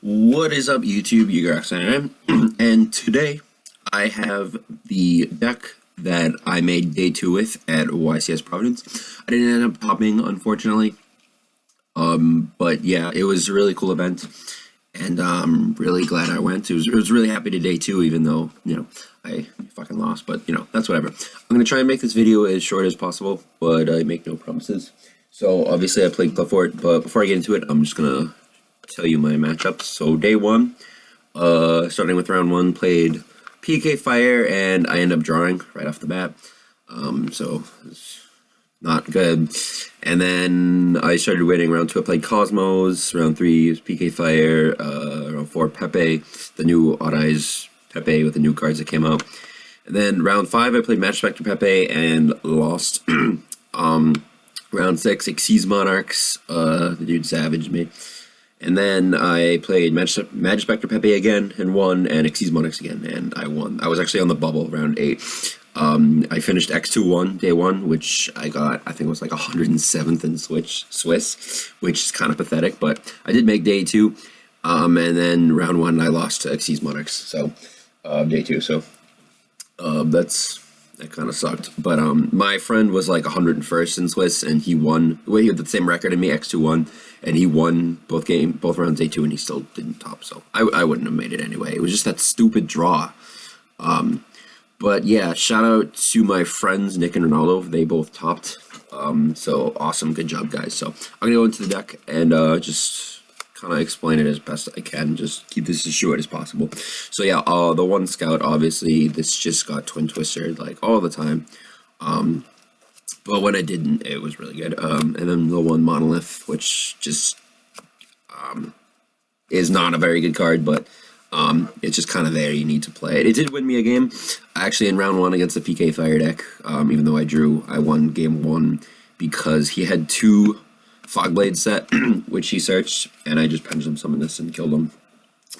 What is up, YouTube? And today I have the deck that I made day 2 with at YCS Providence. I didn't end up popping, unfortunately. But yeah, it was a really cool event, and I'm really glad I went. It was really happy to day 2, even though, I fucking lost, but, that's whatever. I'm going to try and make this video as short as possible, but I make no promises. So, obviously, I played Qliphort, but before I get into it, I'm just going to tell you my matchups. So, day 1, starting with round 1, played PK Fire, and I end up drawing right off the bat. So, it's not good. And then I started winning. Round 2, I played Cosmos. Round 3 was PK Fire. Round 4, Pepe, the new Odd Eyes Pepe with the new cards that came out. And then round 5, I played Match Spectre Pepe and lost. Round 6, Xyz Monarchs. The dude savaged me. And then I played Magic Spectre Pepe again and won, and Xyz Monarchs again, and I won. I was actually on the bubble round 8. I finished X2-1 day 1, which I got, I think it was like 107th in Swiss, which is kind of pathetic, but I did make day 2. And then round 1, I lost to Xyz Monarchs, so day 2. So that kind of sucked. But my friend was like 101st in Swiss, and he won. Well, he had the same record as me, X2-1, and he won both rounds day 2, and he still didn't top. So I wouldn't have made it anyway. It was just that stupid draw. But yeah, shout out to my friends Nick and Ronaldo. They both topped. So awesome, good job, guys. So I'm gonna go into the deck and just kind of explain it as best I can. Just keep this as short as possible. So yeah, the one scout, obviously, this just got twin twisted like all the time. But when I didn't, it was really good. And then the one monolith, which just is not a very good card, but it's just kind of there. You need to play it. It did win me a game, actually, in round 1 against the PK Fire deck. Even though I won game 1 because he had 2 Fogblade set, which he searched, and I just Pendulum Summoned this and killed him.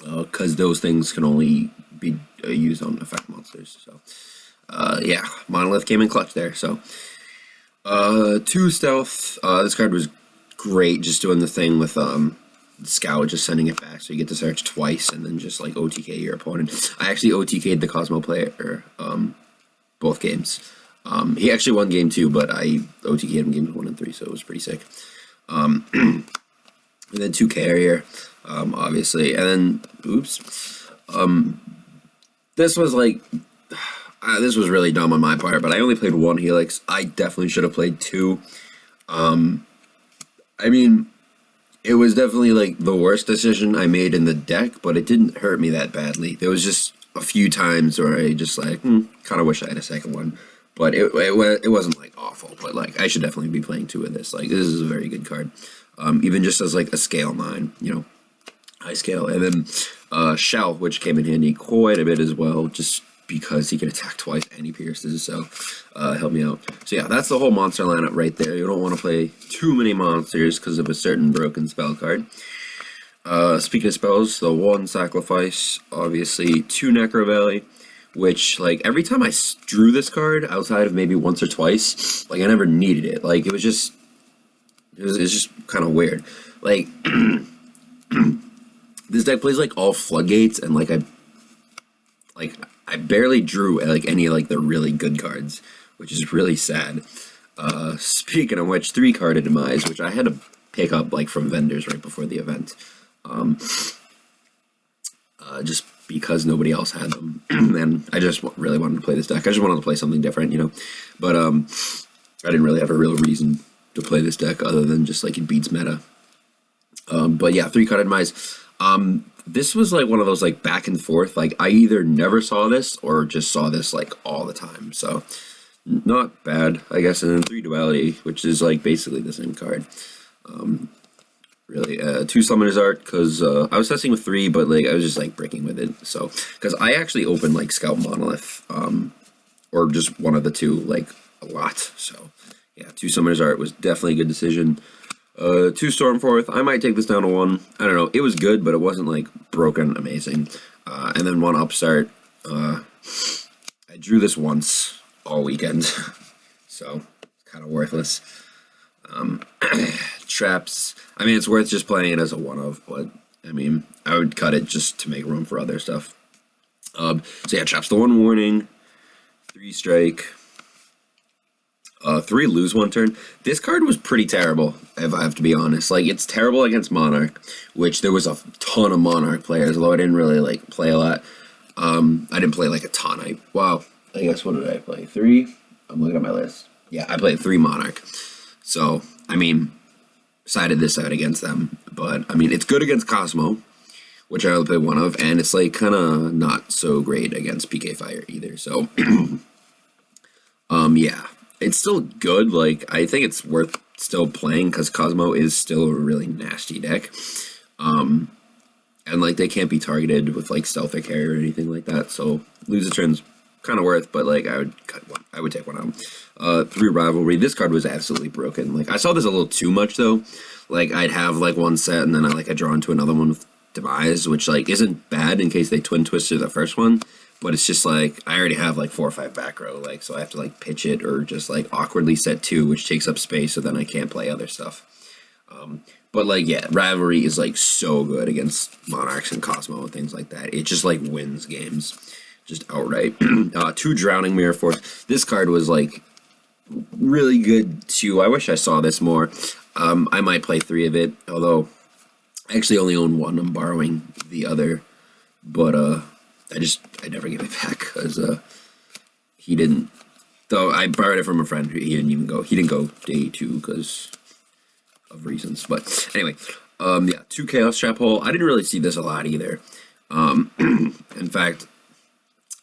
Because those things can only be used on effect monsters. So, yeah, Monolith came in clutch there. So, 2 stealth. This card was great, just doing the thing with Scout, just sending it back, so you get to search twice and then just like OTK your opponent. I actually OTK'd the Cosmo player both games. He actually won game 2, but I OTK'd him games 1 and 3, so it was pretty sick. And then 2 carrier, obviously, and then this was like this was really dumb on my part, but I only played 1 Helix. I definitely should have played 2. I mean, it was definitely like the worst decision I made in the deck, but it didn't hurt me that badly. There was just a few times where I just like kind of wish I had a second one, but it wasn't like awful. But like I should definitely be playing 2 of this. Like this is a very good card, even just as like a scale 9, high scale, and then Shell, which came in handy quite a bit as well, just because he can attack twice and he pierces, so help me out. So yeah, that's the whole monster lineup right there. You don't want to play too many monsters because of a certain broken spell card. Speaking of spells, the 1 Sacrifice, obviously 2 Necro Valley, which like every time I drew this card, outside of maybe once or twice, like I never needed it. Like it was just kind of weird. Like this deck plays like all floodgates, and like I barely drew like any like the really good cards, which is really sad. Speaking of which, 3 carded Demise, which I had to pick up like from vendors right before the event, just because nobody else had them, and I just really wanted to play this deck. I just wanted to play something different, But I didn't really have a real reason to play this deck other than just like it beats meta. But yeah, 3 carded Demise. This was like one of those like back and forth, like I either never saw this or just saw this like all the time, so not bad, I guess. And then 3 Duality, which is like basically the same card. Really, 2 Summoner's Art, because I was testing with 3, but like I was just like breaking with it, so because I actually opened like Scout Monolith, or just one of the 2 like a lot, so yeah, 2 Summoner's Art was definitely a good decision. 2 Stormforth, I might take this down to 1. I don't know, it was good, but it wasn't like broken amazing. And then 1 Upstart. I drew this once all weekend, so it's kind of worthless. Traps, I mean, it's worth just playing it as a one-of, but I mean, I would cut it just to make room for other stuff. So yeah, chops the 1 warning, 3 strike, 3 lose 1 turn. This card was pretty terrible, if I have to be honest. Like, it's terrible against Monarch, which there was a ton of Monarch players, although I didn't really, like, play a lot. I didn't play, like, a ton. I guess, what did I play? 3? I'm looking at my list. Yeah, I played 3 Monarch. So, I mean, sided this out against them. But, I mean, it's good against Cosmo, which I only played 1 of, and it's, like, kind of not so great against PK Fire either. So, yeah. It's still good. Like, I think it's worth still playing because Cosmo is still a really nasty deck. And, like, they can't be targeted with, like, Stealthic Hair or anything like that. So, lose a turn's kind of worth, but, like, I would cut 1. I would take 1 out. 3 Rivalry. This card was absolutely broken. Like, I saw this a little too much, though. Like, I'd have, like, 1 set, and then I draw into another one with Demise, which, like, isn't bad in case they twin twisted the first one. But it's just, like, I already have, like, 4 or 5 back row, like, so I have to, like, pitch it or just, like, awkwardly set 2, which takes up space, so then I can't play other stuff. But, like, yeah, Rivalry is, like, so good against Monarchs and Cosmo and things like that. It just, like, wins games. Just outright. 2 Drowning Mirror Force. This card was, like, really good, too. I wish I saw this more. I might play 3 of it, although I actually only own 1. I'm borrowing the other. But, I never gave it back, because, he didn't, though I borrowed it from a friend. He didn't go day 2, because of reasons, but anyway, yeah, 2 Chaos Trap Hole. I didn't really see this a lot either. In fact,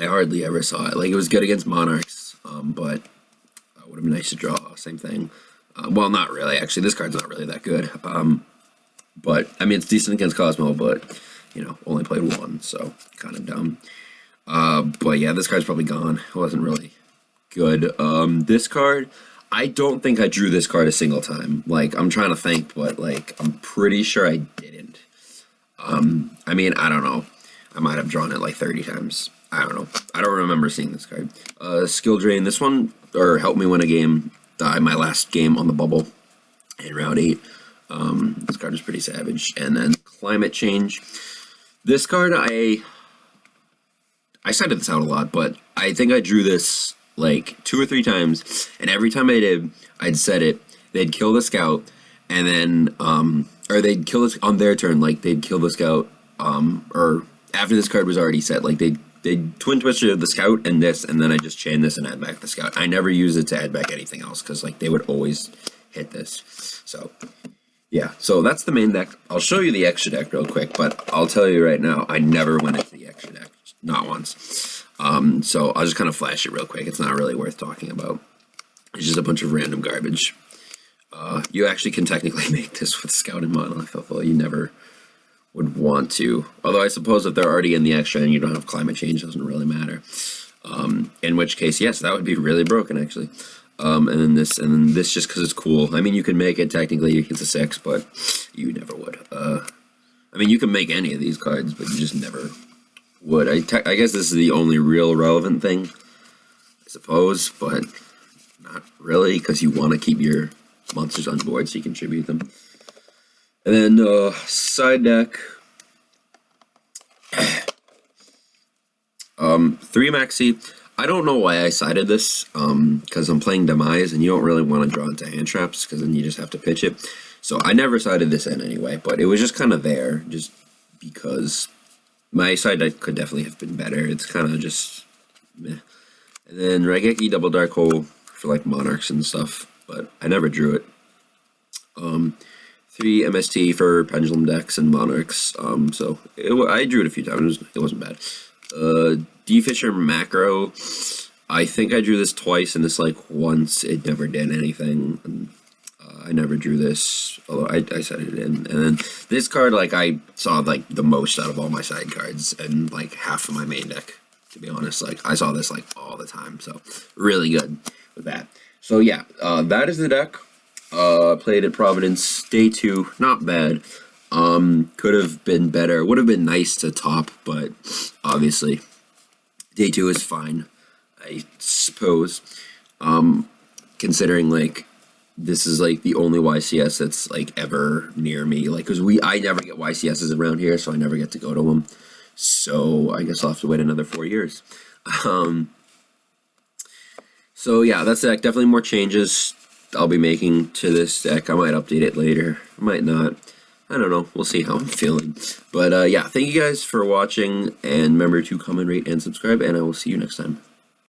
I hardly ever saw it. Like, it was good against Monarchs, but it would have been nice to draw. Same thing. Well, not really, actually. This card's not really that good. But, I mean, it's decent against Cosmo, but, you know, only played 1, so kind of dumb. But yeah, this card's probably gone. It wasn't really good. This card, I don't think I drew this card a single time. Like, I'm trying to think, but, like, I'm pretty sure I didn't. I mean, I don't know. I might have drawn it, like, 30 times. I don't know. I don't remember seeing this card. Skill Drain. This one, or helped me win a game. My last game on the bubble in round 8. This card is pretty savage. And then Climate Change. This card, I cited this out a lot, but I think I drew this like 2 or 3 times, and every time I did, I'd set it, they'd kill the scout, and then, or they'd kill this on their turn, like, they'd kill the scout, or after this card was already set, like, they'd twin twisted the scout and this, and then I just chain this and add back the scout. I never use it to add back anything else, because, like, they would always hit this. So, yeah, so that's the main deck. I'll show you the extra deck real quick, but I'll tell you right now, I never went into the extra deck. Not once. So I'll just kind of flash it real quick. It's not really worth talking about. It's just a bunch of random garbage. You actually can technically make this with Scout and Monolith, although you never would want to. Although I suppose if they're already in the extra and you don't have climate change, it doesn't really matter. In which case, yes, that would be really broken, actually. And then this just because it's cool. I mean, you can make it technically. It's a 6, but you never would. I mean, you can make any of these cards, but you just never would. I guess this is the only real relevant thing, I suppose, but not really, because you want to keep your monsters on board so you can tribute them. And then side deck, 3 Maxi. I don't know why I sided this, because I'm playing Demise, and you don't really want to draw into hand traps, because then you just have to pitch it. So I never sided this in anyway, but it was just kind of there, just because my side deck could definitely have been better. It's kind of just meh. And then Raigeki Double Dark Hole for, like, Monarchs and stuff, but I never drew it. 3 MST for Pendulum decks and Monarchs, so I drew it a few times. It wasn't bad. D Fisher Macro, I think I drew this twice, and this, like, once. It never did anything, and I never drew this, although I set it in. And then this card, like, I saw, like, the most out of all my side cards, and, like, half of my main deck, to be honest. Like, I saw this, like, all the time, so really good with that. So, yeah, that is the deck. Played at Providence, day 2, not bad. Could have been better. Would have been nice to top, but obviously day 2 is fine, I suppose. Considering, like, this is like the only YCS that's like ever near me. Like, cause I never get YCSs around here, so I never get to go to them. So I guess I'll have to wait another 4 years. So yeah, that's the deck. Definitely more changes I'll be making to this deck. I might update it later. I might not. I don't know. We'll see how I'm feeling. But yeah, thank you guys for watching, and remember to comment, rate, and subscribe, and I will see you next time.